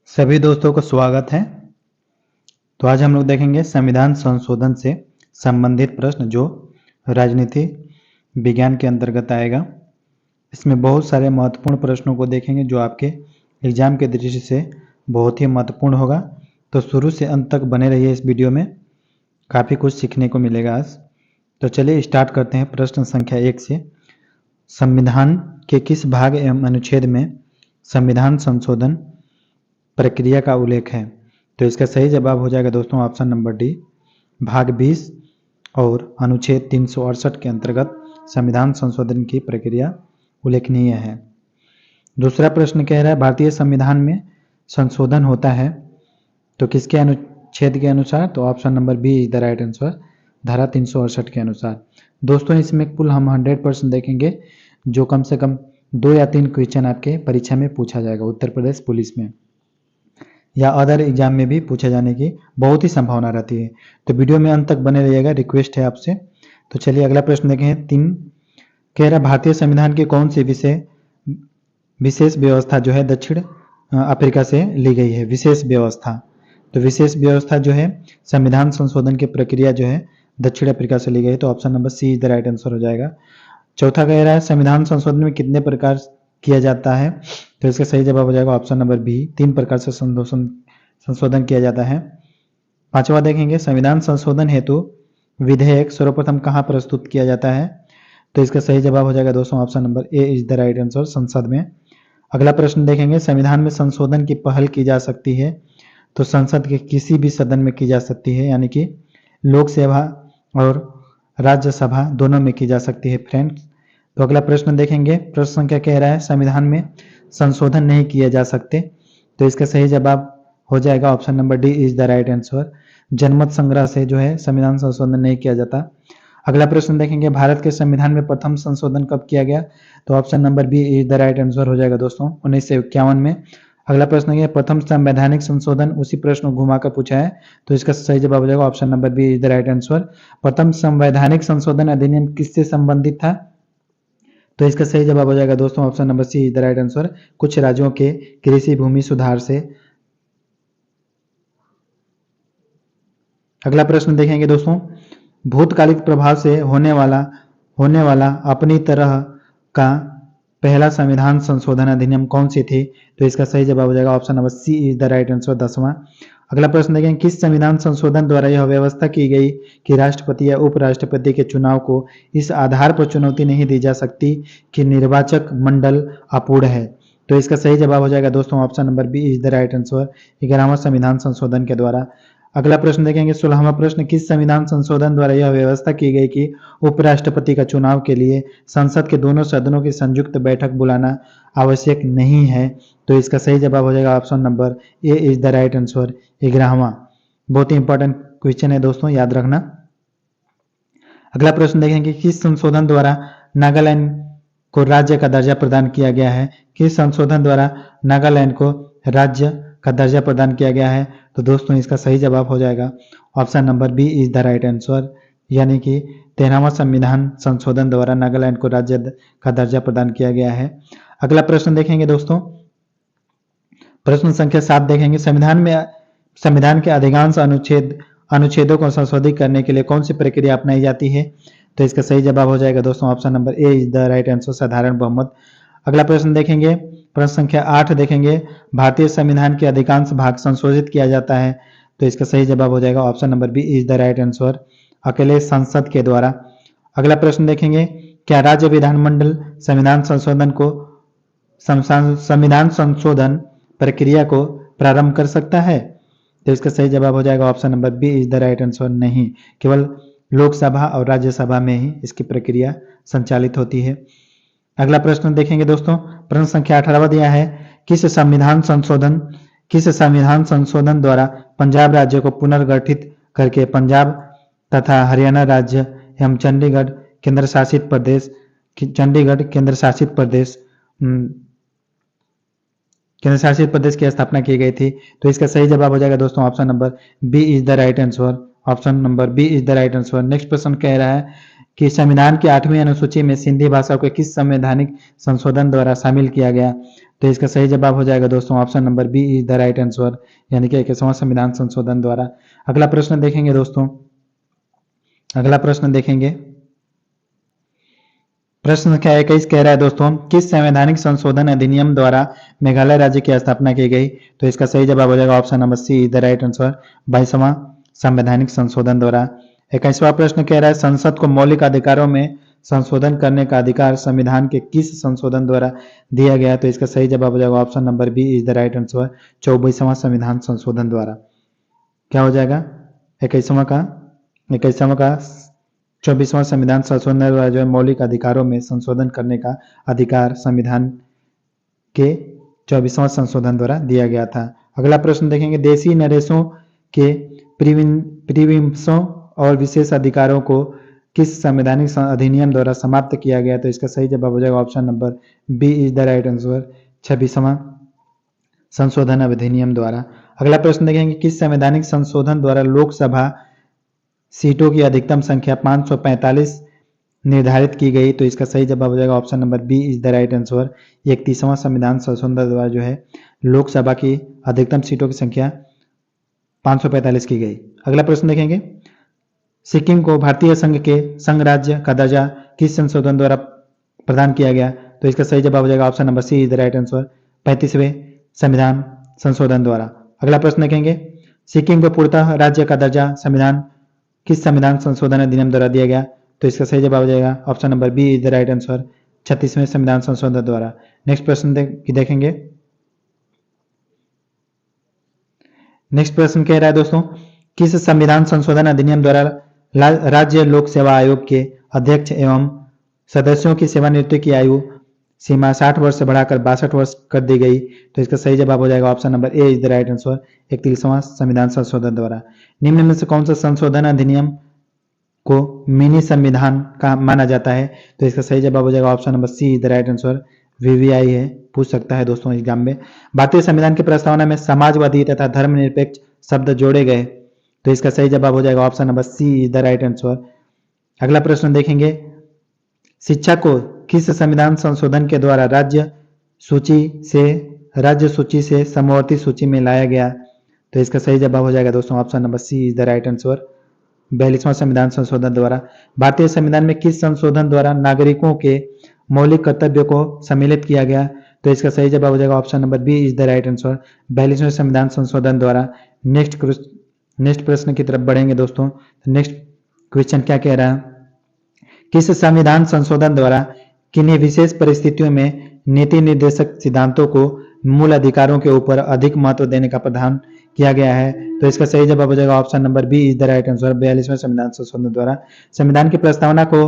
सभी दोस्तों को स्वागत है। तो आज हम लोग देखेंगे संविधान संशोधन से संबंधित प्रश्न जो राजनीति विज्ञान के अंतर्गत आएगा। इसमें बहुत सारे महत्वपूर्ण प्रश्नों को देखेंगे जो आपके एग्जाम के दृष्टि से बहुत ही महत्वपूर्ण होगा। तो शुरू से अंत तक बने रहिए, इस वीडियो में काफ़ी कुछ सीखने को मिलेगा आज। तो चलिए स्टार्ट करते हैं प्रश्न संख्या 1 से। संविधान के किस भाग एवं अनुच्छेद में संविधान संशोधन प्रक्रिया का उल्लेख है? तो इसका सही जवाब हो जाएगा दोस्तों ऑप्शन नंबर डी, भाग 20 और अनुच्छेद 368 के अंतर्गत संविधान संशोधन की प्रक्रिया उल्लेखनीय है। दूसरा प्रश्न कह रहा है भारतीय संविधान में संशोधन होता है तो किसके अनुच्छेद के अनुसार? तो option number B is the right answer, धारा 368 के अनुसार। दोस्तों इसमें कुल हम 100% देखेंगे जो कम से कम 2 या 3 क्वेश्चन आपके परीक्षा में पूछा जाएगा, उत्तर प्रदेश पुलिस में या अदर एग्जाम में भी पूछे जाने की बहुत ही संभावना रहती है। तो वीडियो में अंत तक बने रहिएगा, रिक्वेस्ट है आपसे। तो चलिए अगला प्रश्न देखें। 3 कह रहा भारतीय संविधान की कौन सी विशेष व्यवस्था जो है दक्षिण अफ्रीका से ली गई है? विशेष व्यवस्था, तो विशेष व्यवस्था जो है संविधान संशोधन की प्रक्रिया जो है दक्षिण अफ्रीका से ली गई है। तो option number C is the right answer हो जाएगा। चौथा कह रहा है संविधान संशोधन में कितने प्रकार किया जाता है? तो इसका सही जवाब हो जाएगा ऑप्शन नंबर बी, 3 प्रकार से संशोधन किया जाता है। पांचवा देखेंगे संविधान संशोधन हेतु विधेयक सर्वप्रथम कहाँ प्रस्तुत किया जाता है? तो इसका सही जवाब हो जाएगा दोस्तों option number A is the right answer, संसद में। अगला प्रश्न देखेंगे संविधान में संशोधन की पहल की जा सकती है तो संसद के किसी भी सदन में की जा सकती है, यानी कि लोकसभा और राज्यसभा दोनों में की जा सकती है फ्रेंड्स। तो अगला प्रश्न देखेंगे, प्रश्न संख्या कह रहा है संविधान में संशोधन नहीं किए जा सकते। तो इसका सही जवाब हो जाएगा option number D is the right answer, जनमत संग्रह से जो है संविधान संशोधन नहीं किया जाता। अगला प्रश्न देखेंगे भारत के संविधान में प्रथम संशोधन कब किया गया? तो option number B is the right answer हो जाएगा दोस्तों 1951 में। अगला प्रश्न है प्रथम संवैधानिक संशोधन, उसी प्रश्न को घुमाकर पूछा है तो इसका सही जवाब हो जाएगा option number B is the right answer. प्रथम संवैधानिक संशोधन अधिनियम किससे संबंधित था? तो इसका सही जवाब हो जाएगा दोस्तों option number C is the right answer, कुछ राज्यों के कृषि भूमि सुधार से। अगला प्रश्न देखेंगे दोस्तों, भूतकालिक प्रभाव से होने वाला अपनी तरह का पहला संविधान संशोधन अधिनियम कौन सी थी? तो इसका सही जवाब हो जाएगा option number C is the right answer, 10वां। अगला प्रश्न देखेंगे किस संविधान संशोधन द्वारा यह व्यवस्था की गई कि राष्ट्रपति या उपराष्ट्रपति के चुनाव को इस आधार पर चुनौती नहीं दी जा सकती कि निर्वाचक मंडल अपूर्ण है? तो इसका सही जवाब हो जाएगा दोस्तों option number B is the right answer, 11वां संविधान संशोधन के द्वारा। अगला प्रश्न देखेंगे 16वां प्रश्न, किस संविधान संशोधन द्वारा यह व्यवस्था की गई कि उपराष्ट्रपति का चुनाव के लिए संसद के दोनों सदनों की संयुक्त बैठक बुलाना आवश्यक नहीं है? तो इसका सही जवाब हो जाएगा option number A is the right answer, 11वां। बहुत ही इंपॉर्टेंट क्वेश्चन है दोस्तों, याद रखना। अगला प्रश्न देखेंगे किस संशोधन द्वारा नागालैंड को राज्य का दर्जा प्रदान किया गया है? किस संशोधन द्वारा नागालैंड को राज्य का दर्जा प्रदान किया गया है? तो दोस्तों इसका सही जवाब हो जाएगा option number B is the right answer, यानी कि 13वां संविधान संशोधन द्वारा नागालैंड को राज्य का दर्जा प्रदान किया गया है। अगला प्रश्न देखेंगे दोस्तों, प्रश्न संख्या 7 देखेंगे संविधान के अधिकांश अनुच्छेदों को संशोधित करने के लिए कौन सी प्रक्रिया अपनाई जाती है? तो इसका सही जवाब हो जाएगा दोस्तों option number A is the right answer, साधारण बहुमत। अगला प्रश्न देखेंगे, प्रश्न संख्या 8 देखेंगे भारतीय संविधान के अधिकांश भाग संशोधित किया जाता है। तो इसका सही जवाब हो जाएगा option number B is the right answer, अकेले संसद के द्वारा। अगला प्रश्न देखेंगे, क्या राज्य विधानमंडल संविधान संशोधन प्रक्रिया को प्रारंभ कर सकता है? तो इसका सही जवाब हो जाएगा option number B is the right answer, नहीं, केवल लोकसभा और राज्यसभा में ही इसकी प्रक्रिया संचालित होती है। अगला प्रश्न देखेंगे दोस्तों, प्रश्न संख्या 18 दिया है, किस संविधान संशोधन द्वारा पंजाब राज्य को पुनर्गठित करके पंजाब तथा हरियाणा राज्य एवं चंडीगढ़ केंद्र शासित प्रदेश की स्थापना की गई थी? तो इसका सही जवाब हो जाएगा दोस्तों option number B is the right answer, option number B is the right answer. Next प्रश्न कह रहा है कि संविधान की 8वीं अनुसूची में सिंधी भाषा को किस संवैधानिक संशोधन द्वारा शामिल किया गया? तो इसका सही जवाब हो जाएगा दोस्तों option number B is the right answer, यानी कि 21वां संविधान संशोधन द्वारा। अगला प्रश्न देखेंगे दोस्तों, अगला प्रश्न देखेंगे, प्रश्न संख्या 21 कह रहा है दोस्तों, किस संवैधानिक संशोधन अधिनियम द्वारा मेघालय राज्य की स्थापना की गई? तो इसका सही जवाब हो जाएगा option number C is the right answer, 22वां संवैधानिक संशोधन द्वारा। 21वां प्रश्न कह रहा है, संसद को मौलिक अधिकारों में संशोधन करने का अधिकार संविधान के किस संशोधन द्वारा दिया गया? तो इसका सही जवाब हो जाएगा option number B is the right answer, 24वां संविधान संशोधन द्वारा। क्या हो जाएगा? 21वां का 24वां संविधान संशोधन द्वारा जो है मौलिक अधिकारों में संशोधन करने का अधिकार संविधान के 24वां संशोधन द्वारा दिया गया था। अगला प्रश्न देखेंगे, देशी नरेशों के प्रीविंसों और विशेष अधिकारों को किस संवैधानिक अधिनियम द्वारा समाप्त किया गया? तो इसका सही जवाब हो जाएगा option number B is the right answer, 26वां संशोधन अधिनियम द्वारा। अगला प्रश्न देखेंगे, किस संवैधानिक संशोधन द्वारा लोकसभा सीटों की अधिकतम संख्या 545 निर्धारित की गई? तो इसका सही जवाब हो जाएगा option number B is the right answer, 31वां संविधान संशोधन द्वारा जो है लोकसभा की अधिकतम सीटों की संख्या 545 की गई। अगला प्रश्न देखेंगे, सिक्किम को भारतीय संघ के संघ राज्य का दर्जा किस संशोधन द्वारा प्रदान किया गया? तो इसका सही जवाब हो जाएगा option number C is the right answer, 35वें संविधान संशोधन द्वारा। अगला प्रश्न देखेंगे, सिक्किम को पूर्णतः राज्य का दर्जा संविधान किस संविधान संशोधन अधिनियम द्वारा दिया गया? तो इसका सही जवाब हो जाएगा option number B is the right answer, 36वें संविधान संशोधन द्वारा। नेक्स्ट प्रश्न देखेंगे, नेक्स्ट प्रश्न कह रहा है दोस्तों, किस संविधान संशोधन अधिनियम द्वारा राज्य लोक सेवा आयोग के अध्यक्ष एवं सदस्यों की सेवानिवृत्ति की आयु सीमा 60 वर्ष से बढ़ाकर 62 वर्ष कर दी गई? तो इसका सही जवाब हो जाएगा option number A is the right answer, 31वां संविधान संशोधन द्वारा। निम्न में से कौन सा संशोधन अधिनियम को मिनी संविधान का माना जाता है? तो इसका सही जवाब हो जाएगा option number C is the right answer, VVI है, पूछ सकता है दोस्तों एग्जाम में। भारतीय संविधान की प्रस्तावना में समाजवादी तथा धर्मनिरपेक्ष शब्द जोड़े गए? तो इसका सही जवाब हो जाएगा option number C is the right answer. अगला प्रश्न देखेंगे, शिक्षा को किस संविधान संशोधन के द्वारा राज्य सूची से समवर्ती सूची में लाया गया? तो इसका सही जवाब हो जाएगा दोस्तों option number C is the right answer, 42वां संविधान संशोधन द्वारा। भारतीय संविधान में किस संशोधन द्वारा नागरिकों के मौलिक कर्तव्यों को सम्मिलित किया गया? तो इसका सही जवाब हो जाएगा option number B is the right answer, 42वें संविधान संशोधन द्वारा। नेक्स्ट प्रश्न की तरफ बढ़ेंगे दोस्तों। नेक्स्ट क्वेश्चन क्या कह रहा है, किस संविधान संशोधन द्वारा किन्हीं विशेष परिस्थितियों में नीति निर्देशक सिद्धांतों को मूल अधिकारों के ऊपर अधिक महत्व देने का प्रावधान किया गया है? तो इसका सही जवाब हो जाएगा option number B is the right answer, 42वें संविधान संशोधन द्वारा। संविधान की प्रस्तावना को,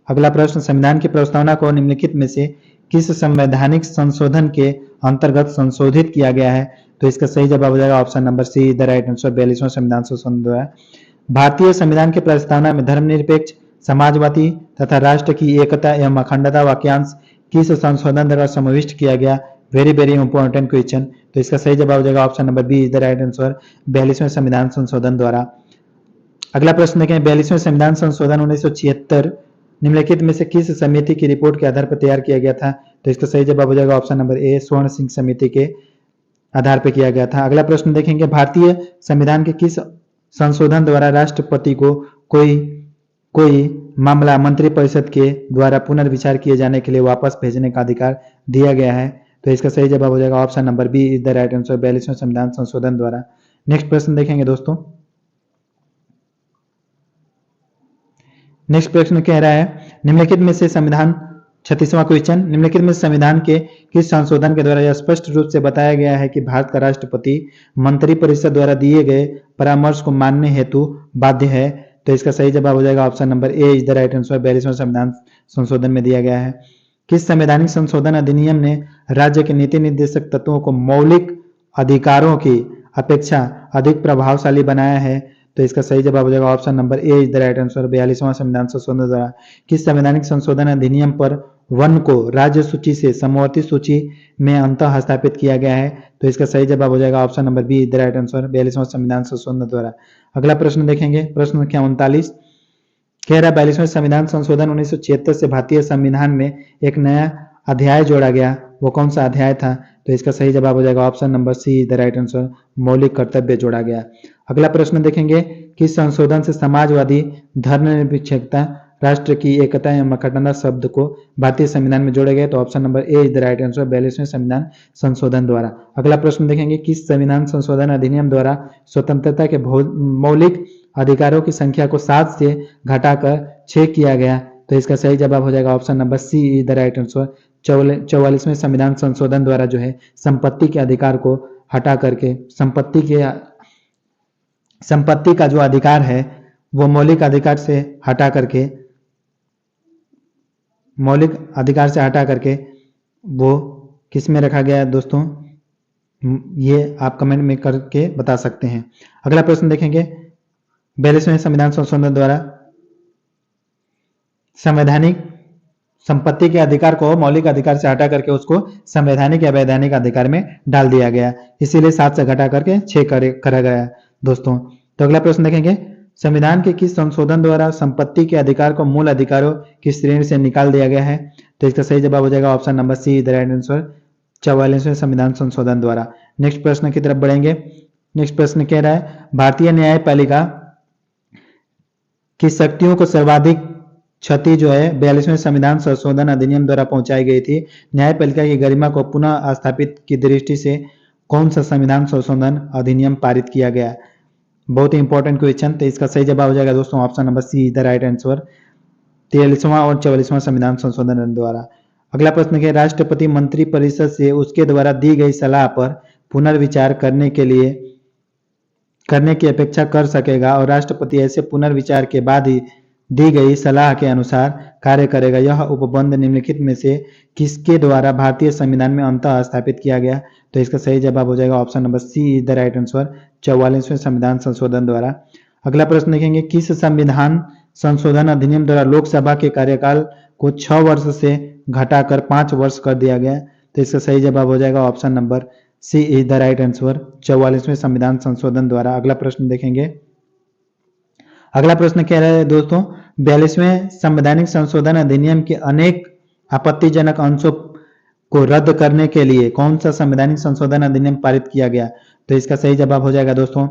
अगला प्रश्न, संविधान की प्रस्तावना को निम्नलिखित में से किस संवैधानिक संशोधन के अंतर्गत संशोधित किया गया है? तो इसका सही जवाब हो जाएगा option number C is the right answer, 42वां संविधान संशोधन द्वारा। भारतीय संविधान की प्रस्तावना में धर्मनिरपेक्ष, समाजवादी तथा राष्ट्र की एकता एवं अखंडता वाक्यांश किस संशोधन द्वारा समाविष्ट किया गया? Very important question. तो इसका सही जवाब हो जाएगा option number B is the right answer, 42वें संविधान संशोधन द्वारा। अगला प्रश्न देखें, 42वें संविधान संशोधन 1976 निम्नलिखित में से किस समिति की रिपोर्ट के आधार पर तैयार किया गया था? तो इसका सही जवाब हो जाएगा ऑप्शन नंबर ए, स्वर्ण सिंह समिति के आधार पर किया गया था। अगला प्रश्न देखेंगे, भारतीय संविधान के किस संशोधन द्वारा राष्ट्रपति को कोई मामला मंत्रिपरिषद के द्वारा पुनर्विचार किए जाने के लिए वापस भेजने का अधिकार दिया गया है? तो इसका सही जवाब हो जाएगा option number B is the right answer, 42वें संविधान संशोधन द्वारा। नेक्स्ट प्रश्न देखेंगे दोस्तों। नेक्स्ट प्रश्न कह रहा है, निम्नलिखित में से संविधान 36वां क्वेश्चन, निम्नलिखित में संविधान के किस संशोधन के द्वारा यह स्पष्ट रूप से बताया गया है कि भारत का राष्ट्रपति मंत्रिपरिषद द्वारा दिए गए परामर्श को मानने हेतु बाध्य है? तो इसका सही जवाब हो जाएगा option number A is the right answer, 42वें संविधान संशोधन में दिया गया है। किस संवैधानिक संशोधन अधिनियम ने राज्य के नीति निर्देशक तत्वों को मौलिक अधिकारों की अपेक्षा अधिक प्रभावशाली बनाया है? तो इसका सही जवाब हो जाएगा option number A is the right answer, 42वां संविधान संशोधन द्वारा। किस संवैधानिक संशोधन अधिनियम पर वन को राज्य सूची से समवर्ती सूची में अंतः स्थापित किया गया है? तो इसका सही जवाब हो जाएगा option number B is the right answer, 42वां संविधान संशोधन द्वारा। अगला प्रश्न देखेंगे, प्रश्न संख्या 39 कह रहा है, 42वें संविधान संशोधन 1976 से भारतीय संविधान में एक नया अध्याय जोड़ा गया, वो कौन सा अध्याय था? तो इसका सही जवाब हो जाएगा option number C is the right answer, मौलिक कर्तव्य जोड़ा गया। अगला प्रश्न देखेंगे, किस संशोधन से समाजवादी धर्मनिरपेक्षता, राष्ट्र की एकता एवं अखंडता शब्द को भारतीय संविधान में जोड़े गए? तो option number A is the right answer, 42वें संविधान संशोधन द्वारा। अगला प्रश्न देखेंगे, किस संविधान संशोधन अधिनियम द्वारा स्वतंत्रता के मौलिक अधिकारों की संख्या को 7 से घटाकर 6 किया गया? तो इसका सही जवाब हो जाएगा option number C is the right answer, 44वें संविधान संशोधन द्वारा जो है संपत्ति के अधिकार को हटा करके संपत्ति का जो अधिकार है वो मौलिक अधिकार से हटा करके वो किस में रखा गया है दोस्तों? ये आप कमेंट में करके बता सकते हैं। अगला प्रश्न देखेंगे, 42वें संविधान संशोधन द्वारा संवैधानिक संपत्ति के अधिकार को मौलिक अधिकार से हटा करके उसको संवैधानिक या वैधानिक अधिकार में डाल दिया गया, इसीलिए 7 से घटा करके 6 करा गया दोस्तों। तो अगला प्रश्न देखेंगे, संविधान के किस संशोधन द्वारा संपत्ति के अधिकार को मूल अधिकारों की श्रेणी से निकाल दिया गया है? तो इसका सही जवाब हो जाएगा option number C the right answer, 44वें संविधान संशोधन द्वारा। नेक्स्ट प्रश्न की तरफ बढ़ेंगे। नेक्स्ट प्रश्न कह रहा है, भारतीय न्यायपालिका की शक्तियों को सर्वाधिक क्षति जो है 42वें संविधान संशोधन अधिनियम द्वारा पहुंचाई गई थी। न्यायपालिका की गरिमा को पुनः स्थापित की दृष्टि से कौन सा संविधान संशोधन अधिनियम पारित किया गया? बहुत ही इंपॉर्टेंट क्वेश्चन। तो इसका सही जवाब हो जाएगा दोस्तों option number C the right answer, 43वां और 44वां संविधान संशोधन द्वारा। अगला प्रश्न है, राष्ट्रपति मंत्रिपरिषद से उसके द्वारा दी गई सलाह पर पुनर्विचार करने की अपेक्षा कर सकेगा और राष्ट्रपति ऐसे पुनर्विचार के बाद ही दी गई सलाह के अनुसार कार्य करेगा। यह उपबंध निम्नलिखित में से किसके द्वारा भारतीय संविधान में अंततः स्थापित किया गया? तो इसका सही जवाब हो जाएगा option number C is the right answer, 44वें संविधान संशोधन द्वारा। अगला प्रश्न देखेंगे, किस संविधान संशोधन अधिनियम द्वारा लोकसभा के कार्यकाल को 6 वर्ष से घटाकर 5 वर्ष कर दिया गया? तो इसका सही जवाब हो जाएगा option number C is the right answer, 44वें संविधान संशोधन द्वारा। अगला प्रश्न देखेंगे। अगला प्रश्न कह रहा है दोस्तों, 42वें संवैधानिक संशोधन अधिनियम के अनेक आपत्तिजनक अंशों को रद्द करने के लिए कौन सा संवैधानिक संशोधन अधिनियम पारित किया गया? तो इसका सही जवाब हो जाएगा दोस्तों,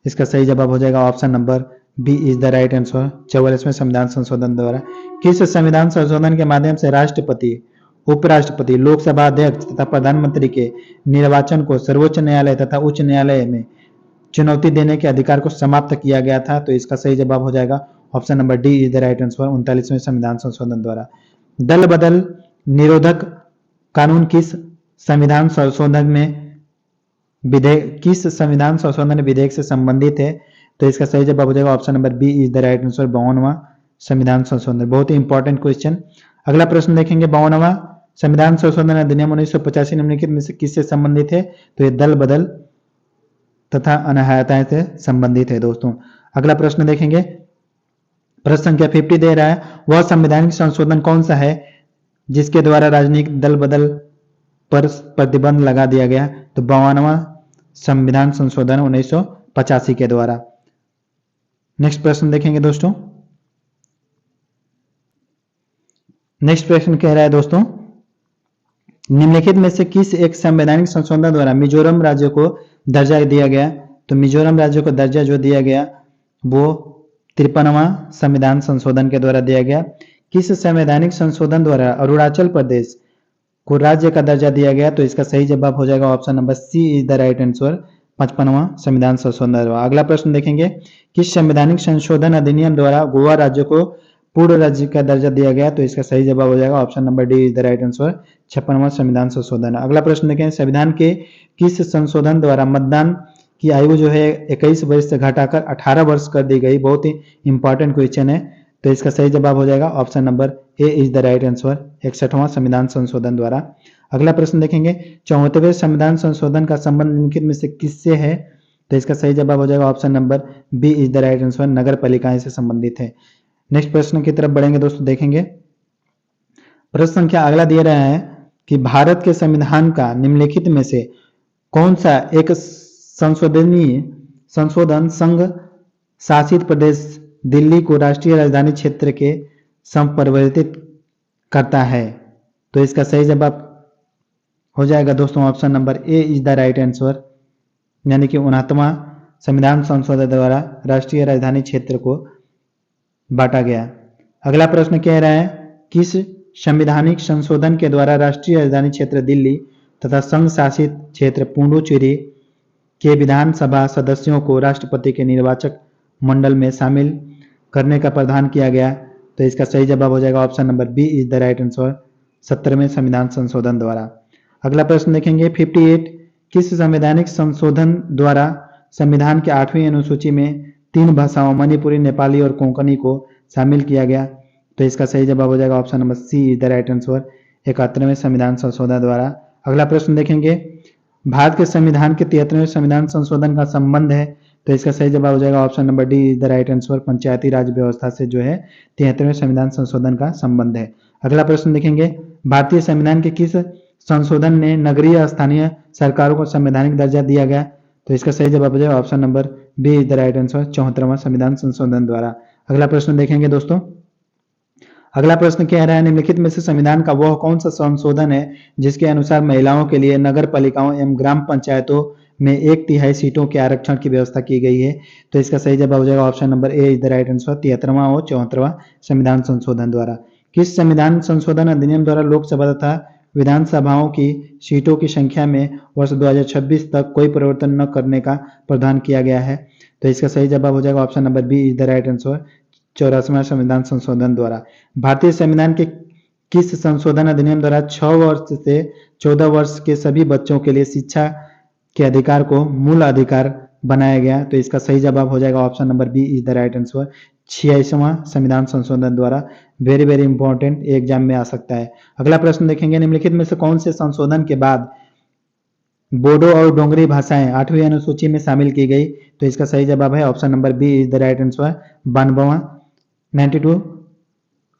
इसका सही जवाब हो जाएगा option number B is the right answer, 44वें संविधान संशोधन द्वारा। किस संविधान संशोधन के माध्यम से राष्ट्रपति, उपराष्ट्रपति, लोकसभा अध्यक्ष तथा प्रधानमंत्री के निर्वाचन को सर्वोच्च न्यायालय तथा उच्च न्यायालय में चुनौती देने के अधिकार को समाप्त किया गया था? तो इसका सही जवाब हो जाएगा option number D is the right answer, 39वें संविधान संशोधन द्वारा। दल बदल निरोधक कानून किस संविधान संशोधन विधेयक से संबंधित है? तो इसका सही जवाब हो जाएगा option number B is the right answer, 52वां संविधान संशोधन। बहुत ही इंपॉर्टेंट क्वेश्चन। अगला प्रश्न देखेंगे, 52वां संविधान संशोधन अधिनियम 1985 निम्नलिखित में से किससे संबंधित है? तो ये दल बदल तथा अनाहयताएं से संबंधित है दोस्तों। अगला प्रश्न देखेंगे, प्रश्न संख्या 50 दे रहा है, वह संवैधानिक संशोधन कौन सा है जिसके द्वारा राजनीतिक दल बदल पर प्रतिबंध लगा दिया गया? तो 52वां संविधान संशोधन 1985 के द्वारा। नेक्स्ट प्रश्न देखेंगे दोस्तों। नेक्स्ट प्रश्न कह रहा है दोस्तों, निम्नलिखित में से किस एक संवैधानिक संशोधन द्वारा मिजोरम राज्य को दर्जा दिया गया? तो मिजोरम राज्य को दर्जा जो दिया गया वो 53वां संविधान संशोधन के द्वारा दिया गया। किस संवैधानिक संशोधन द्वारा अरुणाचल प्रदेश को राज्य का दर्जा दिया गया? तो इसका सही जवाब हो जाएगा option number C is the right answer, 55वां संविधान संशोधन द्वारा। अगला प्रश्न देखेंगे, किस संवैधानिक संशोधन अधिनियम द्वारा गोवा राज्य को पूर्ण राज्य का दर्जा दिया गया? तो इसका सही जवाब हो जाएगा option number D is the right answer, 56वां संविधान संशोधन। अगला प्रश्न देखें, संविधान के किस संशोधन द्वारा मतदान की आयु जो है 21 वर्ष से घटाकर 18 वर्ष कर दी गई? बहुत ही इंपॉर्टेंट क्वेश्चन है। तो इसका सही जवाब हो जाएगा option number A is the right answer, 61वां संविधान संशोधन द्वारा। अगला प्रश्न देखेंगे, 74वें संविधान संशोधन का संबंध निम्नलिखित में से किससे है? तो इसका सही जवाब हो जाएगा option number B is the right answer, नगर पालिकाएं से संबंधित है। नेक्स्ट प्रश्न की तरफ बढ़ेंगे दोस्तों, देखेंगे प्रश्न संख्या अगला दिया रहा है कि भारत के संविधान का निम्नलिखित में से कौन सा एक संशोधन संघ शासित प्रदेश दिल्ली को राष्ट्रीय राजधानी क्षेत्र के संपरिवर्तित करता है? तो इसका सही जवाब हो जाएगा दोस्तों option number A is the right answer, यानी कि 69वां संविधान संशोधन द्वारा राष्ट्रीय राजधानी क्षेत्र को बांटा गया। अगला प्रश्न कह रहा है किस संवैधानिक संशोधन के द्वारा राष्ट्रीय राजधानी क्षेत्र दिल्ली तथा संघ शासित क्षेत्र पुडुचेरी के विधानसभा सदस्यों को राष्ट्रपति के निर्वाचक मंडल में शामिल करने का प्रावधान किया गया? तो इसका सही जवाब हो जाएगा option number B is the right answer, 17वें संविधान संशोधन द्वारा। अगला प्रश्न देखेंगे 58 किस संवैधानिक संशोधन द्वारा संविधान के 8वीं अनुसूची में 3 भाषाओं मणिपुरी, नेपाली और कोंकणी को शामिल किया गया? तो इसका सही जवाब हो जाएगा option number C is the right answer, 71वें संविधान संशोधन द्वारा। अगला प्रश्न देखेंगे भारत के संविधान के 73वें संविधान संशोधन का संबंध है? तो इसका सही जवाब हो जाएगा option number D is the right answer, Panchayati Raj व्यवस्था से जो है 73वें संविधान संशोधन का संबंध है। अगला प्रश्न देखेंगे भारतीय संविधान के किस संशोधन ने नगरीय स्थानीय सरकारों को संवैधानिक दर्जा दिया गया? तो इसका सही जवाब हो जाएगा option number B is the right answer, 74वां संविधान संशोधन द्वारा। अगला प्रश्न देखेंगे दोस्तों, अगला प्रश्न कह रहा है निम्नलिखित में से संविधान का वह कौन सा संशोधन है जिसके अनुसार महिलाओं के लिए नगर पालिकाओं एवं ग्राम पंचायतों में 1/3 सीटों के आरक्षण की व्यवस्था की गई है? तो इसका सही जवाब हो जाएगा option number A is the right answer, 73वां और 74वां संविधान संशोधन द्वारा। किस संविधान संशोधन अधिनियम द्वारा लोकसभा तथा विधानसभाओं की सीटों की संख्या में वर्ष 2026 तक कोई परिवर्तन न करने का प्रावधान किया गया है? तो इसका सही जवाब हो जाएगा option number B is the right answer, 84वां संविधान संशोधन द्वारा। भारतीय संविधान के किस संशोधन अधिनियम द्वारा 6 वर्ष से 14 वर्ष के सभी बच्चों के लिए शिक्षा के अधिकार को मूल अधिकार बनाया गया? तो इसका सही जवाब हो जाएगा option number B is the right answer, 86वां संविधान संशोधन द्वारा। वेरी वेरी इंपॉर्टेंट, एग्जाम में आ सकता है। अगला प्रश्न देखेंगे निम्नलिखित में से कौन से संशोधन के बाद बोडो और डोंगरी भाषाएं 8वीं अनुसूची में शामिल की गई? तो इसका सही जवाब है option number B is the right answer, 92वां 92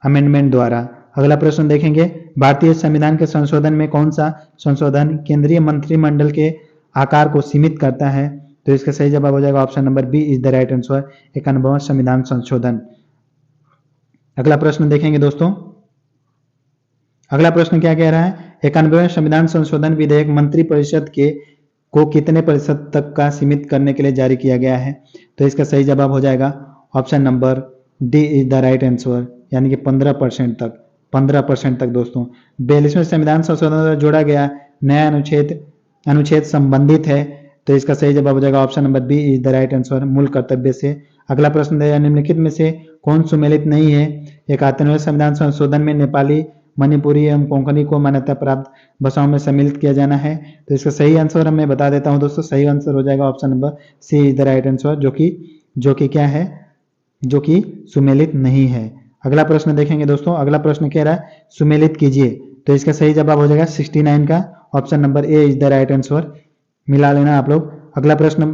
अमेंडमेंट द्वारा। अगला प्रश्न देखेंगे भारतीय संविधान के संशोधन में कौन सा संशोधन केंद्रीय मंत्रिमंडल के आकार को सीमित करता है? तो इसका सही जवाब हो जाएगा option number B is the right answer, 91वां संविधान संशोधन। अगला प्रश्न देखेंगे दोस्तों, अगला प्रश्न क्या कह रहा है 91वें संविधान संशोधन विधेयक मंत्रिपरिषद के को कितने प्रतिशत तक का सीमित करने के लिए जारी किया गया है? तो इसका सही जवाब हो जाएगा option number D is the right answer, यानी कि 15% तक, 15% तक दोस्तों। 42वें संविधान संशोधन द्वारा जोड़ा गया नया अनुच्छेद संबंधित है? तो इसका सही जवाब हो जाएगा option number B is the right answer, मूल कर्तव्य से। अगला प्रश्न है निम्नलिखित में से कौन सुमेलित नहीं है? 71वें संविधान संशोधन में नेपाली, मणिपुरी एवं कोंकणी को मान्यता प्राप्त भाषाओं में सम्मिलित किया जाना है? तो इसका सही आंसर मैं बता देता हूं दोस्तों, सही आंसर हो जाएगा option number C is the right answer, जो कि क्या है, जो कि सुमेलित नहीं है। अगला प्रश्न देखेंगे दोस्तों, अगला प्रश्न कह रहा है सुमेलित कीजिए। तो इसका सही जवाब हो जाएगा 69 का option number A is the right answer, मिला लेना आप लोग। अगला प्रश्न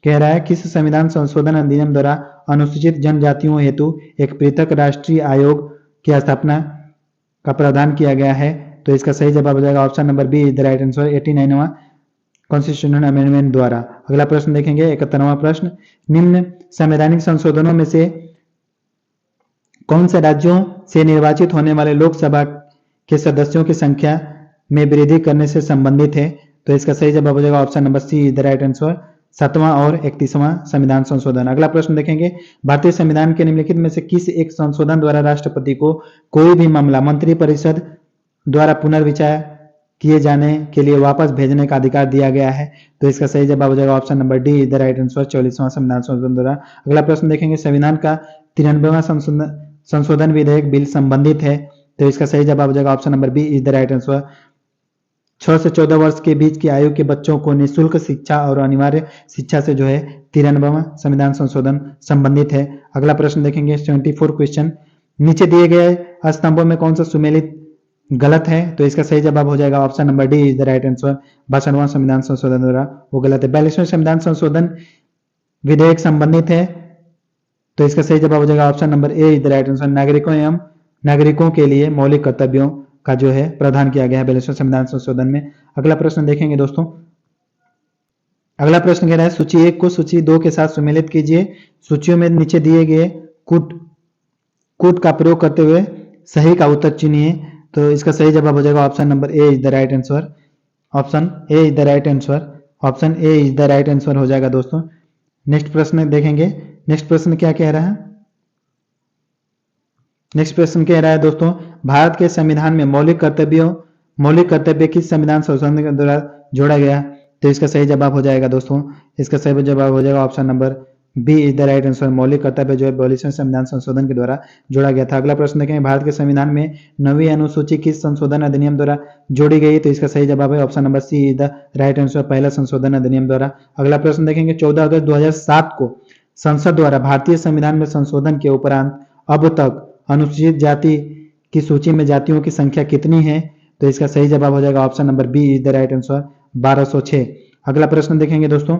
कह रहा है किस संविधान संशोधन अधिनियम द्वारा अनुसूचित जनजातियों हेतु एक पृथक राष्ट्रीय आयोग की स्थापना का प्रावधान किया गया है? तो इसका सही जवाब हो जाएगा option number B is the right answer, 89वां कॉन्स्टिट्यूशनल अमेंडमेंट द्वारा। अगला प्रश्न देखेंगे 71वां प्रश्न, निम्न संवैधानिक संशोधनों में से कौन से राज्यों से निर्वाचित होने वाले लोकसभा के सदस्यों की संख्या में वृद्धि करने से संबंधित है? तो इसका सही जवाब हो जाएगा option number C is the right answer, 7वां और 31वां संविधान संशोधन। अगला प्रश्न देखेंगे भारतीय संविधान के निम्नलिखित में से किस एक संशोधन द्वारा राष्ट्रपति को कोई भी मामला मंत्रिपरिषद द्वारा पुनर्विचार किए जाने के लिए वापस भेजने का अधिकार दिया गया है? तो इसका सही जवाब हो जाएगा option number D is the right answer, 44वां संविधान संशोधन द्वारा। अगला प्रश्न देखेंगे संविधान का 93वां संशोधन विधेयक बिल संबंधित है? तो इसका सही जवाब हो जाएगा option number B is the right answer, 6 से 14 वर्ष के बीच की आयु के बच्चों को निःशुल्क शिक्षा और अनिवार्य शिक्षा से जो है 93वां संविधान संशोधन संबंधित है। अगला प्रश्न देखेंगे 74 क्वेश्चन, नीचे दिए गए स्तंभों में कौन सा सुमेलित गलत है? तो इसका सही जवाब हो जाएगा option number D is the right answer, 62वां संविधान संशोधन द्वारा वो गलत है। 42वें संविधान संशोधन विधेयक संबंधित है? तो इसका सही जवाब हो जाएगा option number A is the right answer, नागरिकों के लिए मौलिक कर्तव्यों का जो है प्रावधान किया गया है 42वें संविधान संशोधन में। अगला प्रश्न देखेंगे दोस्तों, अगला प्रश्न कह रहा है सूची 1 को सूची 2 के साथ सुमेलित कीजिए। सूचियों में नीचे दिए गए कूट का प्रयोग करते हुए सही का उत्तर चुनिए। तो इसका सही जवाब हो जाएगा option number A is the right answer, option A is the right answer. Option A is the right answer हो जाएगा दोस्तों। नेक्स्ट प्रश्न देखेंगे। नेक्स्ट प्रश्न क्या कह रहा है? नेक्स्ट प्रश्न कह रहा है दोस्तों, भारत के संविधान में मौलिक कर्तव्य किस संविधान संशोधन के द्वारा जोड़ा गया? तो इसका सही जवाब हो जाएगा दोस्तों, इसका सही जवाब हो जाएगा option number B is the right answer. मौलिक कर्तव्य जो है 42वें संविधान संशोधन के द्वारा जोड़ा गया था। अगला प्रश्न देखेंगे, भारत के संविधान में 9वीं अनुसूची किस संशोधन अधिनियम द्वारा जोड़ी गई? तो इसका सही जवाब है option number C is the right answer, पहला संशोधन अधिनियम द्वारा। अगला प्रश्न देखेंगे, 14 अगस्त 2007 को संसद द्वारा भारतीय संविधान में संशोधन के उपरांत अब तक अनुसूचित जाति की सूची में जातियों की संख्या कितनी है? तो इसका सही जवाब हो जाएगा option number B is the right answer, 1206। अगला प्रश्न देखेंगे दोस्तों,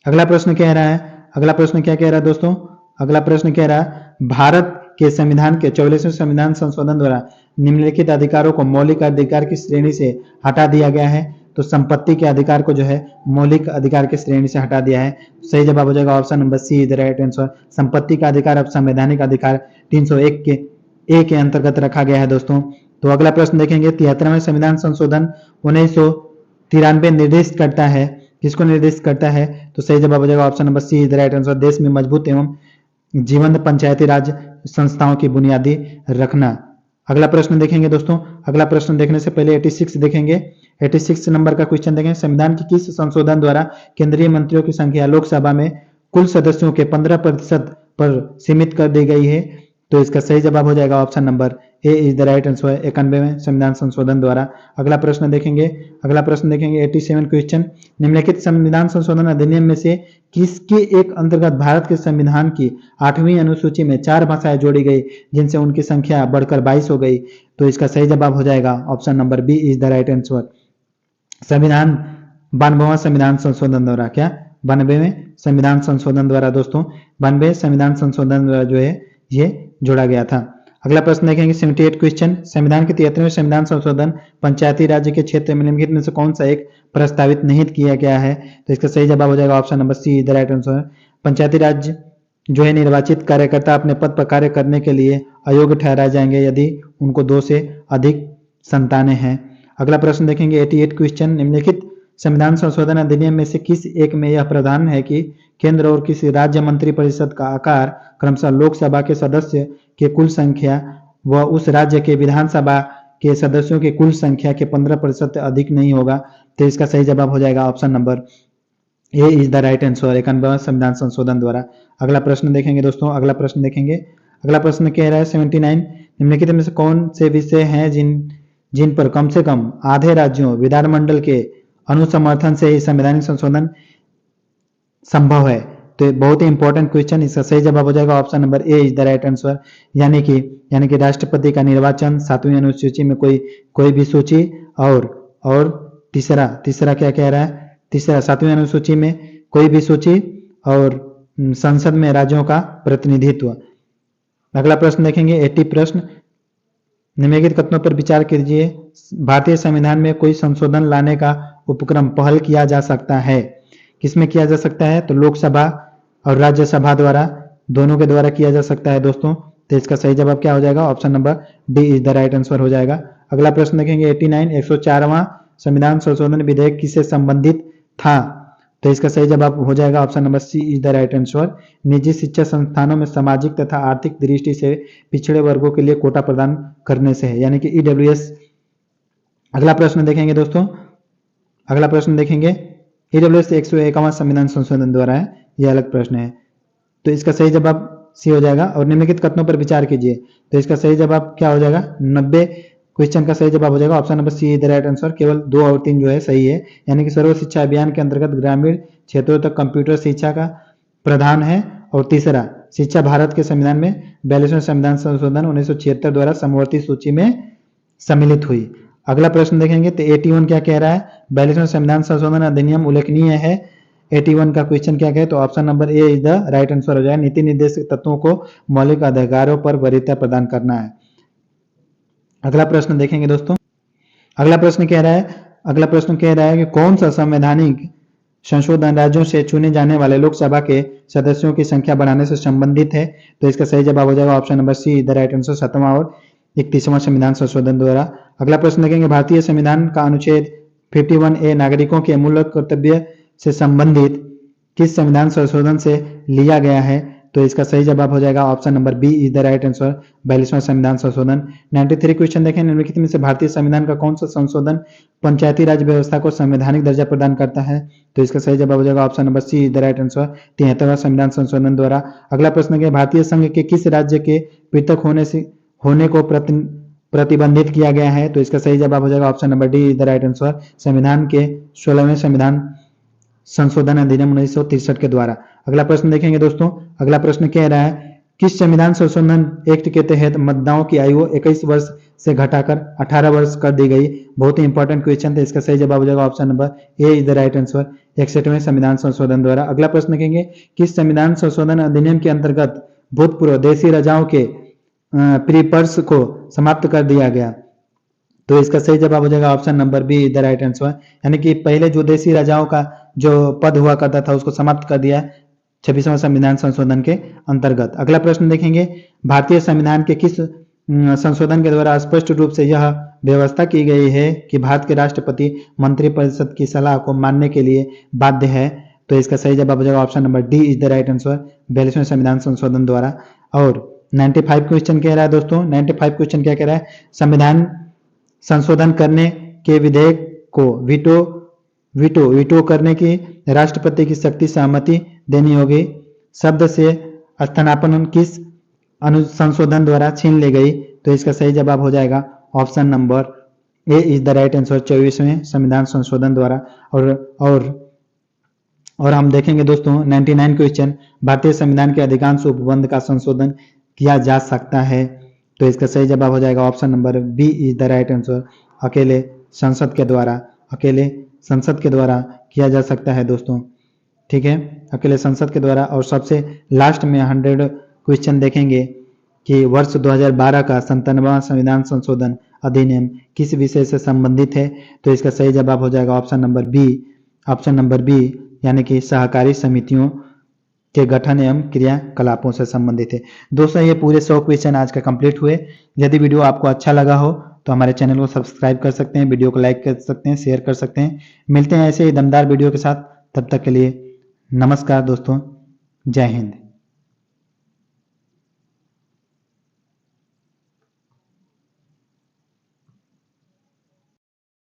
अगला प्रश्न कह रहा है, अगला प्रश्न क्या कह रहा है दोस्तों? अगला प्रश्न कह रहा है, भारत के संविधान के 44वें संविधान संशोधन द्वारा निम्नलिखित अधिकारों को मौलिक अधिकार की श्रेणी से हटा दिया गया है। तो संपत्ति के अधिकार को जो है मौलिक अधिकार की श्रेणी से हटा दिया है। सही जवाब हो जाएगा option number C is the right answer. संपत्ति का अधिकार अब संवैधानिक अधिकार 301 के ए के अंतर्गत रखा गया है दोस्तों। तो अगला प्रश्न देखेंगे, 73वें संविधान संशोधन 1993 निर्दिष्ट करता है, किसको निर्दिष्ट करता है? तो सही जवाब हो जाएगा option number C is the right answer, देश में मजबूत एवं जीवंत पंचायती राज संस्थाओं की बुनियादी रखना। अगला प्रश्न देखेंगे दोस्तों, अगला प्रश्न देखने से पहले 86 देखेंगे। 86 नंबर का क्वेश्चन देखेंगे, संविधान की किस संशोधन द्वारा केंद्रीय मंत्रियों की संख्या लोकसभा में कुल सदस्यों के 15% पर सीमित कर दी गई है? तो इसका सही जवाब हो जाएगा option number A is the right answer, 91वें संविधान संशोधन द्वारा। अगला प्रश्न देखेंगे, अगला प्रश्न देखेंगे 87 क्वेश्चन, निम्नलिखित संविधान संशोधन अधिनियम में से किसके एक अंतर्गत भारत के संविधान की 8वीं अनुसूची में 4 भाषाएं जोड़ी गई जिनसे उनकी संख्या बढ़कर 22 हो गई? तो इसका सही जवाब हो जाएगा option number B is the right answer, संविधान 92वां संविधान संशोधन द्वारा। क्या? 92वें संविधान संशोधन द्वारा दोस्तों, 92 संविधान संशोधन द्वारा जो है ये जोड़ा गया था। अगला प्रश्न देखेंगे 78 क्वेश्चन, संविधान के 73वें संविधान संशोधन पंचायती राज्य के क्षेत्र में निम्नलिखित में से कौन सा एक प्रस्तावित नहीं किया गया है? तो इसका सही जवाब हो जाएगा option number C is the right answer. Panchayati Raj जो है निर्वाचित कार्यकर्ता अपने पद पर कार्य करने के लिए अयोग्य ठहराए जाएंगे यदि उनको 2 से अधिक संतानें हैं। अगला प्रश्न देखेंगे 88 क्वेश्चन, निम्नलिखित संविधान संशोधन अधिनियम में से किस एक में यह प्रावधान है कि केंद्र और किसी राज्य मंत्री परिषद का आकार क्रमशः लोकसभा के सदस्य के कुल संख्या व उस राज्य के विधानसभा के सदस्यों की कुल संख्या के 15% अधिक नहीं होगा? तो इसका सही जवाब हो जाएगा option number A is the right answer, 91वां संविधान संशोधन द्वारा। अगला प्रश्न देखेंगे दोस्तों, अगला प्रश्न देखेंगे, अगला प्रश्न कह रहा है 79, निम्नलिखित में से कौन से विषय हैं जिन पर कम से कम आधे राज्यों विधानमंडल के अनुसमर्थन से ही संवैधानिक संशोधन संभव है? तो बहुत ही इंपॉर्टेंट क्वेश्चन, इसका सही जवाब हो जाएगा option number A is the right answer, यानी कि राष्ट्रपति का निर्वाचन, 7वीं अनुसूची में कोई भी सूची, और तीसरा क्या कह रहा है? तीसरा 7वीं अनुसूची में कोई भी सूची और संसद में राज्यों का प्रतिनिधित्व। अगला प्रश्न देखेंगे 80 प्रश्न, निम्नलिखित कथनों पर विचार कीजिए, भारतीय संविधान में कोई संशोधन लाने का उपक्रम पहल किया जा सकता है? किसमें किया जा सकता है? तो लोकसभा और राज्यसभा द्वारा, दोनों के द्वारा किया जा सकता है दोस्तों। तो इसका सही जवाब क्या हो जाएगा? Option number D is the right answer हो जाएगा। अगला प्रश्न देखेंगे 89, 104वां संविधान संशोधन विधेयक किससे संबंधित था? तो इसका सही जवाब हो जाएगा option number C is the right answer, निजी शिक्षा संस्थानों में सामाजिक तथा आर्थिक दृष्टि से पिछड़े वर्गों के लिए कोटा प्रदान करने से है, यानी कि ईडब्ल्यूएस। अगला प्रश्न देखेंगे दोस्तों, अगला प्रश्न देखेंगे ईडब्ल्यूएस 151वां संविधान संशोधन द्वारा है, यह अलग प्रश्न है। तो इसका सही जवाब सी हो जाएगा। और निम्नलिखित कथनों पर विचार कीजिए, तो इसका सही जवाब क्या हो जाएगा? 90 क्वेश्चन का सही जवाब हो जाएगा option number C is the right answer, केवल 2 और 3 जो है सही है, यानी कि सर्व शिक्षा अभियान के अंतर्गत ग्रामीण क्षेत्रों तक कंप्यूटर शिक्षा का प्रावधान है। और तीसरा, शिक्षा भारत के संविधान में 42वें संविधान संशोधन 1976 द्वारा समवर्ती सूची में सम्मिलित हुई। अगला प्रश्न देखेंगे तो 81 क्या कह रहा है? 42वें संविधान संशोधन अधिनियम उल्लेखनीय है। 81 का क्वेश्चन क्या कहे? तो option number A is the right answer हो जाएगा, नीति निर्देशक तत्वों को मौलिक अधिकारों पर वरीयता प्रदान करना है। अगला प्रश्न देखेंगे दोस्तों, अगला प्रश्न कह रहा है कि कौन सा संवैधानिक संशोधन राज्यों से चुने जाने वाले लोकसभा के सदस्यों की संख्या बढ़ाने से संबंधित है? तो इसका सही जवाब हो जाएगा option number C the right answer, 7वां और 31वां संविधान संशोधन द्वारा। अगला प्रश्न देखेंगे, भारतीय संविधान का अनुच्छेद 51A नागरिकों के मूलभूत कर्तव्य से संबंधित किस संविधान संशोधन से लिया गया है? तो इसका सही जवाब हो जाएगा option number B is the right answer, 42वां संविधान संशोधन। 93 क्वेश्चन देखें, निम्नलिखित में से भारतीय संविधान का कौन सा संशोधन पंचायती राज व्यवस्था को संवैधानिक दर्जा प्रदान करता है? तो इसका सही जवाब हो जाएगा option number C is the right answer, 73वां संविधान संशोधन द्वारा। अगला प्रश्न है, भारतीय संघ के किस राज्य के पृथक होने को प्रतिबंधित किया गया है? तो इसका सही जवाब हो जाएगा option number D is the right answer, संविधान के 16वें संविधान संशोधन अधिनियम 1963 के द्वारा। अगला प्रश्न देखेंगे दोस्तों, अगला प्रश्न कह रहा है, किस संविधान संशोधन एक्ट के तहत मतदाताओं की आयु 21 वर्ष से घटाकर 18 वर्ष कर दी गई? बहुत ही इंपॉर्टेंट क्वेश्चन है, इसका सही जवाब हो जाएगा option number A is the right answer, 61वें संविधान संशोधन द्वारा। अगला प्रश्न देखेंगे, किस संविधान संशोधन अधिनियम के अंतर्गत भूतपूर्व देशी राजाओं के प्रीपर्स को समाप्त कर दिया गया? तो इसका सही जवाब हो जाएगा option number B is the right answer, यानी कि पहले जो देशी राजाओं का जो पद हुआ करता था उसको समाप्त कर दिया 26वां संविधान संशोधन के अंतर्गत। अगला प्रश्न देखेंगे, भारतीय संविधान के किस संशोधन के द्वारा स्पष्ट रूप से यह व्यवस्था की गई है कि भारत के राष्ट्रपति मंत्रिपरिषद की सलाह को मानने के लिए बाध्य है? तो इसका सही जवाब हो जाएगा option number D is the right answer, 42वें संविधान संशोधन द्वारा। और 95 क्वेश्चन कह रहा है दोस्तों, 95 क्वेश्चन क्या कह रहा है, संविधान संशोधन करने के विधेयक को वीटो करने की राष्ट्रपति की सख्ती सहमति देनी होगी। शब्द से स्थानापन्न किस संशोधन द्वारा छीन ली गई? तो इसका सही जवाब हो जाएगा option number A is the right answer, 24वें संविधान संशोधन द्वारा। और हम देखेंगे दोस्तों 99 क्वेश्चन, भारतीय संविधान के अधिकांश उपबंध का संशोधन किया जा सकता है? तो इसका सही जवाब हो जाएगा option number B is the right answer, अकेले संसद के द्वारा किया जा सकता है दोस्तों, ठीक है, अकेले संसद के द्वारा। और सबसे लास्ट में 100 क्वेश्चन देखेंगे कि वर्ष 2012 का 97वां संविधान संशोधन अधिनियम किस विषय से संबंधित है? तो इसका सही जवाब हो जाएगा ऑप्शन नंबर बी, यानी कि सहकारी समितियों के गठन एवं क्रियाकलापों से संबंधित है। दोस्तों ये पूरे 100 क्वेश्चन आज का कंप्लीट हुए। यदि वीडियो आपको अच्छा लगा हो तो हमारे चैनल को सब्सक्राइब कर सकते हैं, वीडियो को लाइक कर सकते हैं, शेयर कर सकते हैं। मिलते हैं ऐसे ही दमदार वीडियो के साथ, तब तक के लिए नमस्कार दोस्तों, जय हिंद।